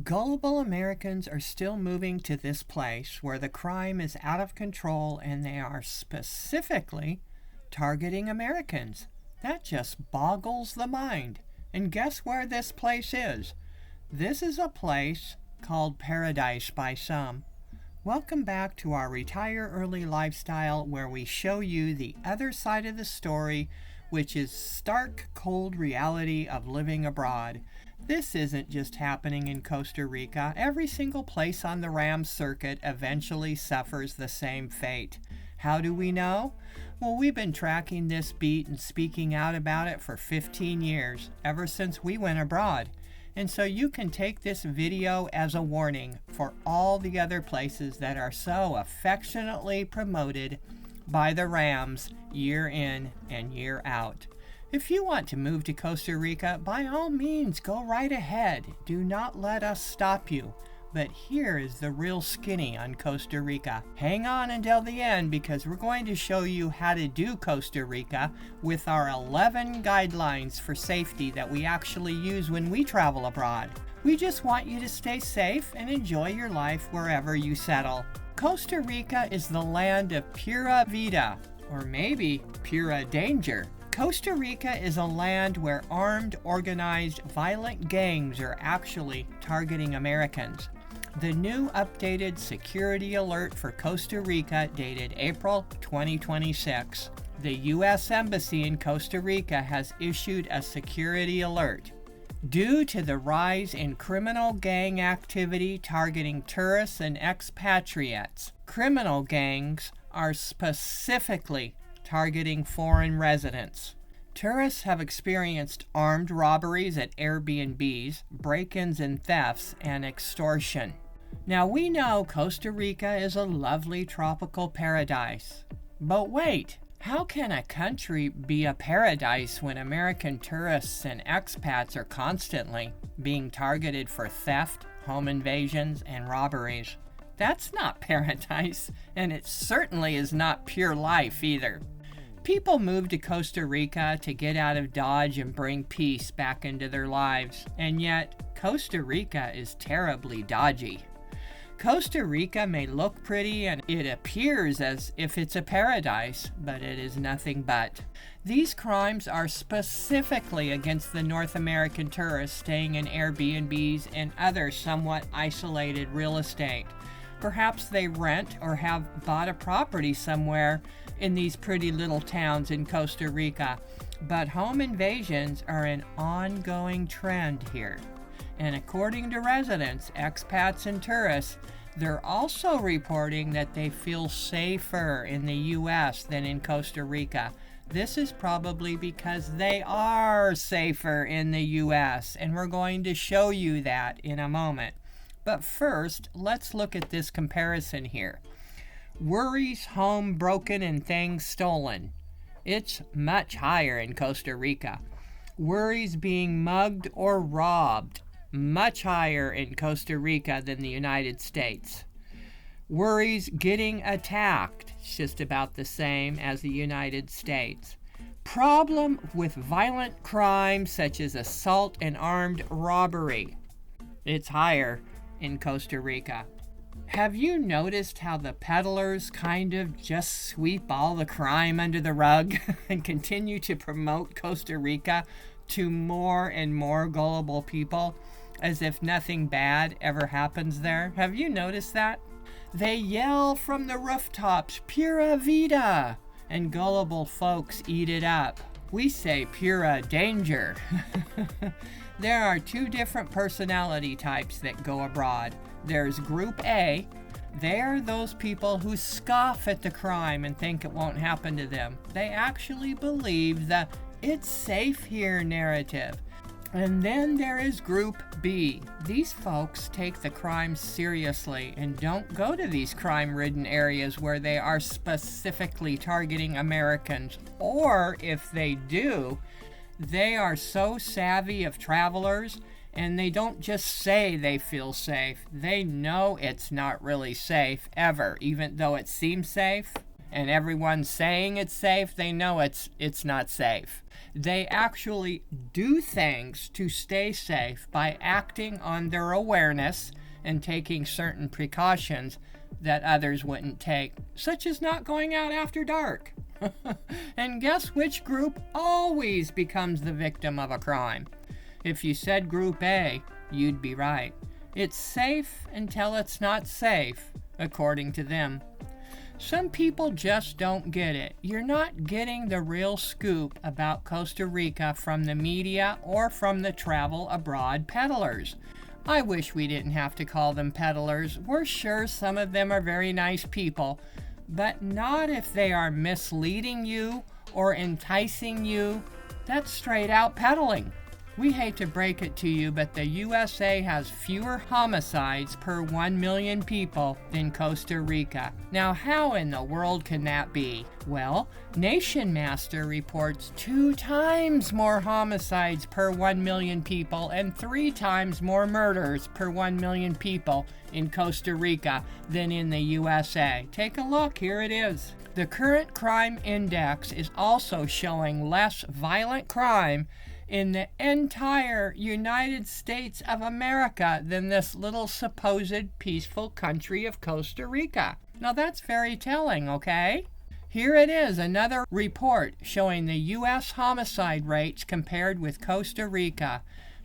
Gullible Americans are still moving to this place where the crime is out of control and they are specifically targeting Americans. That just boggles the mind. And guess where this place is? This is a place called paradise by some. Welcome back to our Retire Early lifestyle, where we show you the other side of the story, which is stark, cold reality of living abroad. This isn't just happening in Costa Rica. Every single place on the Ram circuit eventually suffers the same fate. How do we know? Well, we've been tracking this beat and speaking out about it for 15 years, ever since we went abroad. And so you can take this video as a warning for all the other places that are so affectionately promoted by the Rams year in and year out. If you want to move to Costa Rica, by all means, go right ahead. Do not let us stop you. But here is the real skinny on Costa Rica. Hang on until the end, because we're going to show you how to do Costa Rica with our 11 guidelines for safety that we actually use when we travel abroad. We just want you to stay safe and enjoy your life wherever you settle. Costa Rica is the land of pura vida, or maybe pura danger. Costa Rica is a land where armed, organized, violent gangs are actually targeting Americans. The new updated security alert for Costa Rica, dated April 2026. The U.S. Embassy in Costa Rica has issued a security alert. Due to the rise in criminal gang activity targeting tourists and expatriates, criminal gangs are specifically targeting foreign residents. Tourists have experienced armed robberies at Airbnbs, break-ins and thefts, and extortion. Now, we know Costa Rica is a lovely tropical paradise. But wait, how can a country be a paradise when American tourists and expats are constantly being targeted for theft, home invasions, and robberies? That's not paradise, and it certainly is not pure life either. People move to Costa Rica to get out of Dodge and bring peace back into their lives, and yet Costa Rica is terribly dodgy. Costa Rica may look pretty and it appears as if it's a paradise, but it is nothing but. These crimes are specifically against the North American tourists staying in Airbnbs and other somewhat isolated real estate. Perhaps they rent or have bought a property somewhere in these pretty little towns in Costa Rica, but home invasions are an ongoing trend here. And according to residents, expats, and tourists, they're also reporting that they feel safer in the U.S. than in Costa Rica. This is probably because they are safer in the U.S., and we're going to show you that in a moment. But first, let's look at this comparison here. Worries, home broken, and things stolen. It's much higher in Costa Rica. Worries being mugged or robbed. Much higher in Costa Rica than the United States. Worries getting attacked, it's just about the same as the United States. Problem with violent crimes such as assault and armed robbery, it's higher in Costa Rica. Have you noticed how the peddlers kind of just sweep all the crime under the rug and continue to promote Costa Rica to more and more gullible people, as if nothing bad ever happens there? Have you noticed that? They yell from the rooftops, "Pura vida!" and gullible folks eat it up. We say pura danger. There are two different personality types that go abroad. There's Group A. They're those people who scoff at the crime and think it won't happen to them. They actually believe the "it's safe here" narrative. And then there is Group B. These folks take the crime seriously and don't go to these crime-ridden areas where they are specifically targeting Americans. Or if they do, they are so savvy of travelers, and they don't just say they feel safe. They know it's not really safe, ever, even though it seems safe. and everyone's saying it's safe, they know it's not safe. They actually do things to stay safe by acting on their awareness and taking certain precautions that others wouldn't take, such as not going out after dark. And guess which group always becomes the victim of a crime? If you said Group A, you'd be right. It's safe until it's not safe, according to them. Some people just don't get it. You're not getting the real scoop about Costa Rica from the media or from the travel abroad peddlers. I wish we didn't have to call them peddlers. We're sure some of them are very nice people, but not if they are misleading you or enticing you. That's straight out peddling. We hate to break it to you, but the USA has fewer homicides per 1 million people than Costa Rica. Now, how in the world can that be? Well, Nation Master reports 2 times more homicides per 1 million people and 3 times more murders per 1 million people in Costa Rica than in the USA. Take a look, here it is. The current crime index is also showing less violent crime in the entire United States of America than this little supposed peaceful country of Costa Rica. Now that's very telling, okay? Here it is, another report showing the U.S. homicide rates compared with Costa Rica.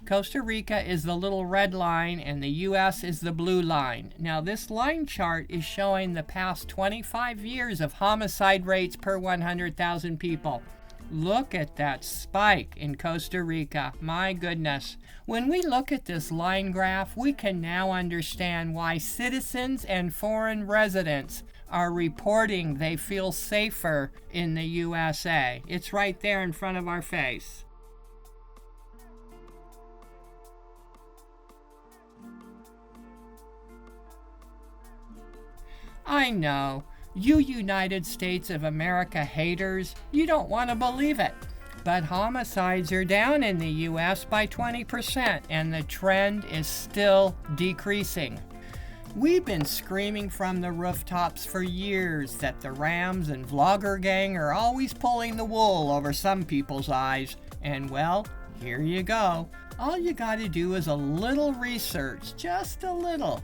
Costa Rica is the little red line and the U.S. is the blue line. Now this line chart is showing the past 25 years of homicide rates per 100,000 people. Look at that spike in Costa Rica. My goodness. When we look at this line graph, we can now understand why citizens and foreign residents are reporting they feel safer in the USA. It's right there in front of our face. I know. You United States of America haters, you don't want to believe it. But homicides are down in the U.S. by 20%, and the trend is still decreasing. We've been screaming from the rooftops for years that the Rams and Vlogger gang are always pulling the wool over some people's eyes. And well, here you go. All you gotta do is a little research, just a little.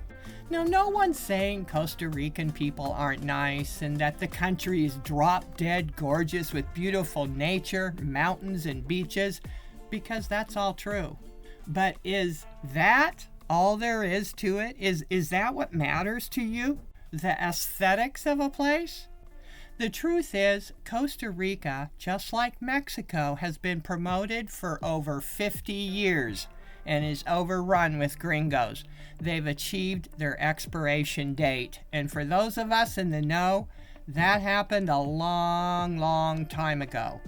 Now, no one's saying Costa Rican people aren't nice and that the country is drop-dead gorgeous with beautiful nature, mountains, and beaches, because that's all true. But is that all there is to it? Is that what matters to you? The aesthetics of a place? The truth is, Costa Rica, just like Mexico, has been promoted for over 50 years and is overrun with gringos. They've achieved their expiration date. And for those of us in the know, that happened a long time ago.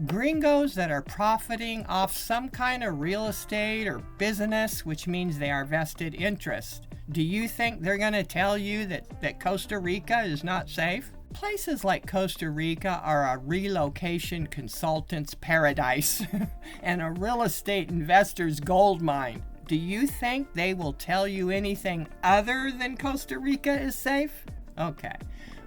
Gringos that are profiting off some kind of real estate or business, which means they are vested interest. Do you think they're going to tell you that Costa Rica is not safe? Places like Costa Rica are a relocation consultant's paradise and a real estate investor's gold mine. Do you think they will tell you anything other than Costa Rica is safe? Okay.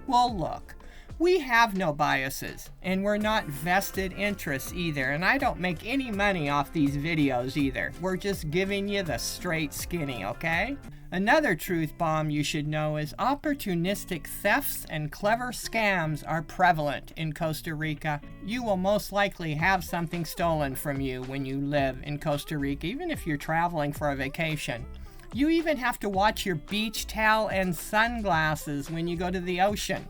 Well, look, we have no biases, and we're not vested interests either, and I don't make any money off these videos either. We're just giving you the straight skinny, okay? Another truth bomb you should know is opportunistic thefts and clever scams are prevalent in Costa Rica. You will most likely have something stolen from you when you live in Costa Rica, even if you're traveling for a vacation. You even have to watch your beach towel and sunglasses when you go to the ocean.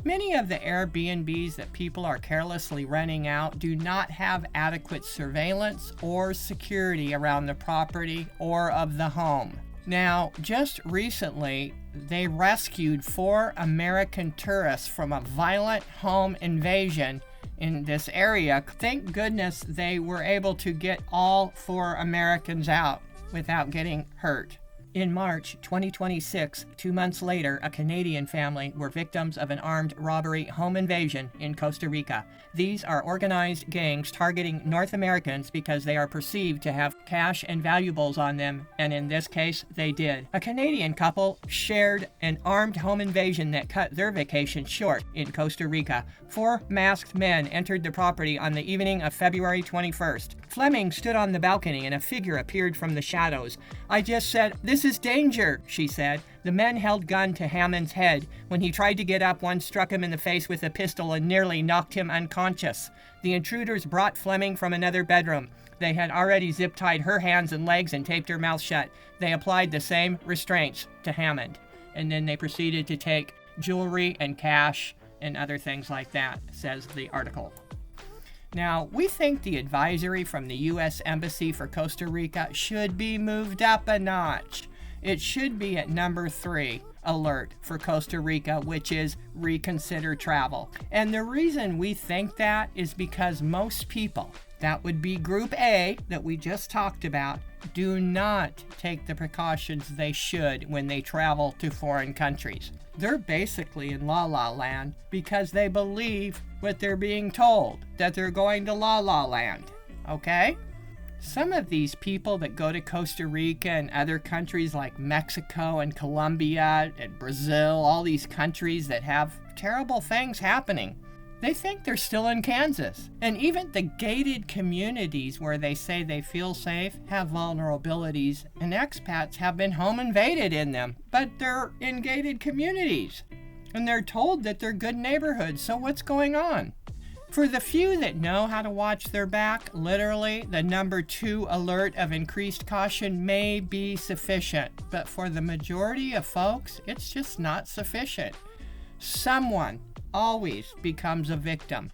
Many of the Airbnbs that people are carelessly renting out do not have adequate surveillance or security around the property or of the home. Now, just recently, they rescued 4 American tourists from a violent home invasion in this area. Thank goodness they were able to get all 4 Americans out without getting hurt. In March 2026, 2 months later, a Canadian family were victims of an armed robbery home invasion in Costa Rica. These are organized gangs targeting North Americans because they are perceived to have cash and valuables on them, and in this case, they did. A Canadian couple shared an armed home invasion that cut their vacation short in Costa Rica. 4 masked men entered the property on the evening of February 21st. Fleming stood on the balcony and a figure appeared from the shadows. "I just said, 'This is danger,'" she said. The men held gun to Hammond's head. When he tried to get up, one struck him in the face with a pistol and nearly knocked him unconscious. The intruders brought Fleming from another bedroom. They had already zip-tied her hands and legs and taped her mouth shut. They applied the same restraints to Hammond. And then they proceeded to take jewelry and cash and other things like that, says the article. Now, we think the advisory from the U.S. Embassy for Costa Rica should be moved up a notch. It should be at number 3 alert for Costa Rica, which is reconsider travel. And the reason we think that is because most people, that would be Group A that we just talked about, do not take the precautions they should when they travel to foreign countries. They're basically in La La Land because they believe what they're being told, that they're going to La La Land, okay? Some of these people that go to Costa Rica and other countries like Mexico and Colombia and Brazil, all these countries that have terrible things happening, they think they're still in Kansas. And even the gated communities where they say they feel safe have vulnerabilities, and expats have been home invaded in them, but they're in gated communities. And they're told that they're good neighborhoods, so what's going on? For the few that know how to watch their back, literally, the number 2 alert of increased caution may be sufficient. But for the majority of folks, it's just not sufficient. Someone always becomes a victim.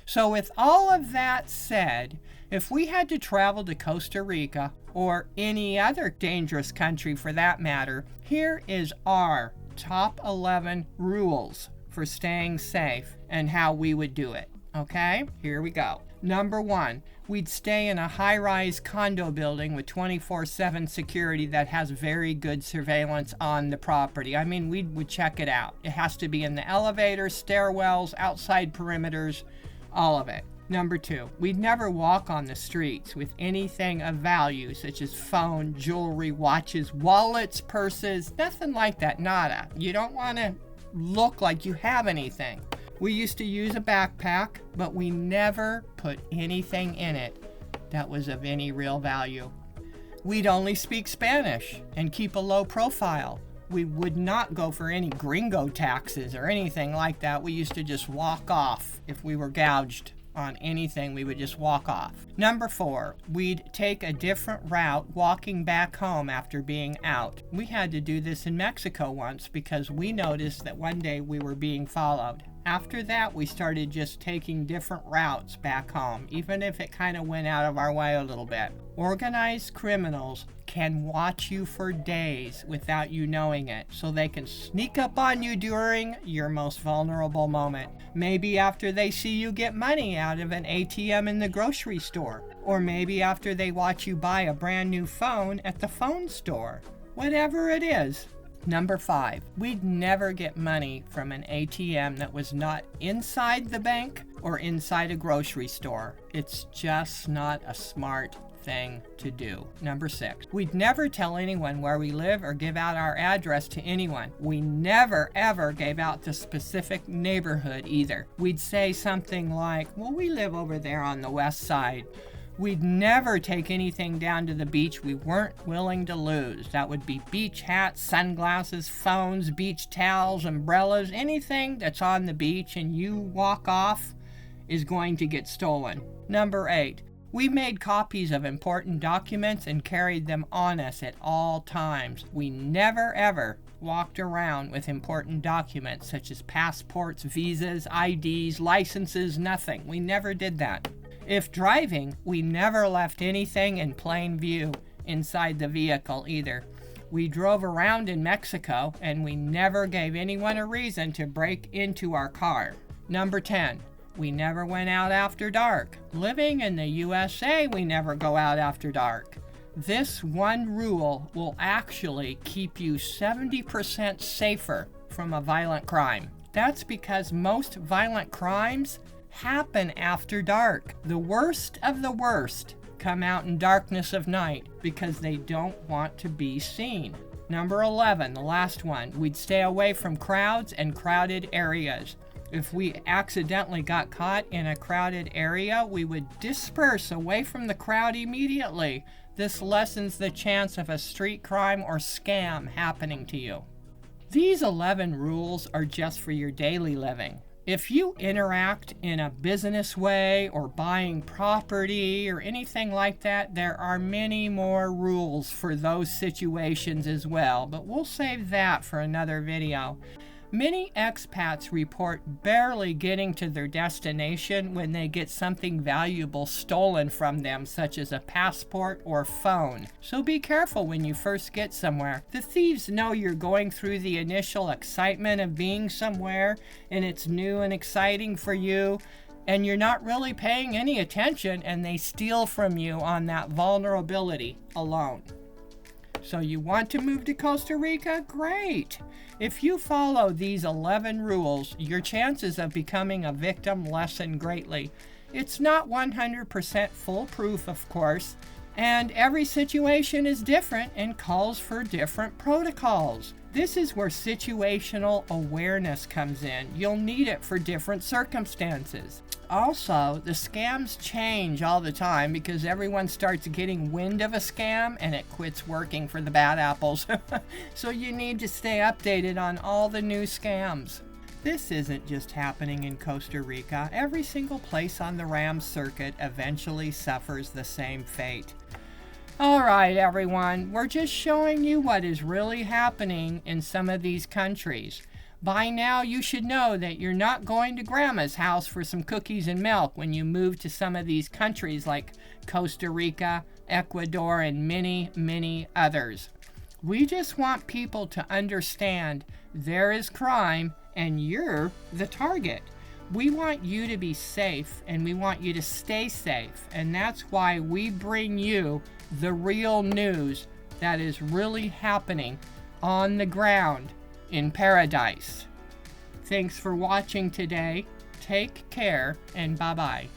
So with all of that said, if we had to travel to Costa Rica, or any other dangerous country for that matter, here is our top 11 rules for staying safe and how we would do it. Okay, here we go. Number 1, we'd stay in a high-rise condo building with 24/7 security that has very good surveillance on the property. I mean, we would check it out. It has to be in the elevators, stairwells, outside perimeters, all of it. Number 2, we'd never walk on the streets with anything of value, such as phone, jewelry, watches, wallets, purses, nothing like that, nada. You don't want to look like you have anything. We used to use a backpack, but we never put anything in it that was of any real value. We'd only speak Spanish and keep a low profile. We would not go for any gringo taxes or anything like that. We used to just walk off. If we were gouged on anything, we would just walk off. Number 4, we'd take a different route walking back home after being out. We had to do this in Mexico once because we noticed that one day we were being followed. After that, we started just taking different routes back home, even if it kind of went out of our way a little bit. Organized criminals can watch you for days without you knowing it, so they can sneak up on you during your most vulnerable moment. Maybe after they see you get money out of an ATM in the grocery store, or maybe after they watch you buy a brand new phone at the phone store. Whatever it is. Number 5, we'd never get money from an ATM that was not inside the bank or inside a grocery store. It's just not a smart thing to do. Number 6, we'd never tell anyone where we live or give out our address to anyone. We never ever gave out the specific neighborhood either. We'd say something like, well, we live over there on the west side. We'd never take anything down to the beach we weren't willing to lose. That would be beach hats, sunglasses, phones, beach towels, umbrellas, anything that's on the beach and you walk off is going to get stolen. Number 8, we made copies of important documents and carried them on us at all times. We never ever walked around with important documents such as passports, visas, IDs, licenses, nothing. We never did that. If driving, we never left anything in plain view inside the vehicle either. We drove around in Mexico and we never gave anyone a reason to break into our car. Number 10, we never went out after dark. Living in the USA, we never go out after dark. This one rule will actually keep you 70% safer from a violent crime. That's because most violent crimes happen after dark. The worst of the worst come out in darkness of night because they don't want to be seen. Number 11, the last one, we'd stay away from crowds and crowded areas. If we accidentally got caught in a crowded area, we would disperse away from the crowd immediately. This lessens the chance of a street crime or scam happening to you. These 11 rules are just for your daily living. If you interact in a business way or buying property or anything like that, there are many more rules for those situations as well, but we'll save that for another video. Many expats report barely getting to their destination when they get something valuable stolen from them, such as a passport or phone. So be careful when you first get somewhere. The thieves know you're going through the initial excitement of being somewhere, and it's new and exciting for you, and you're not really paying any attention, and they steal from you on that vulnerability alone. So you want to move to Costa Rica? Great! If you follow these 11 rules, your chances of becoming a victim lessen greatly. It's not 100% foolproof, of course, and every situation is different and calls for different protocols. This is where situational awareness comes in. You'll need it for different circumstances. Also, the scams change all the time because everyone starts getting wind of a scam and it quits working for the bad apples. So you need to stay updated on all the new scams. This isn't just happening in Costa Rica. Every single place on the RAM circuit eventually suffers the same fate. Alright everyone, we're just showing you what is really happening in some of these countries. By now you should know that you're not going to grandma's house for some cookies and milk when you move to some of these countries like Costa Rica, Ecuador, and many, many others. We just want people to understand there is crime and you're the target. We want you to be safe and we want you to stay safe, and that's why we bring you the real news that is really happening on the ground in paradise. Thanks for watching today. Take care and bye-bye.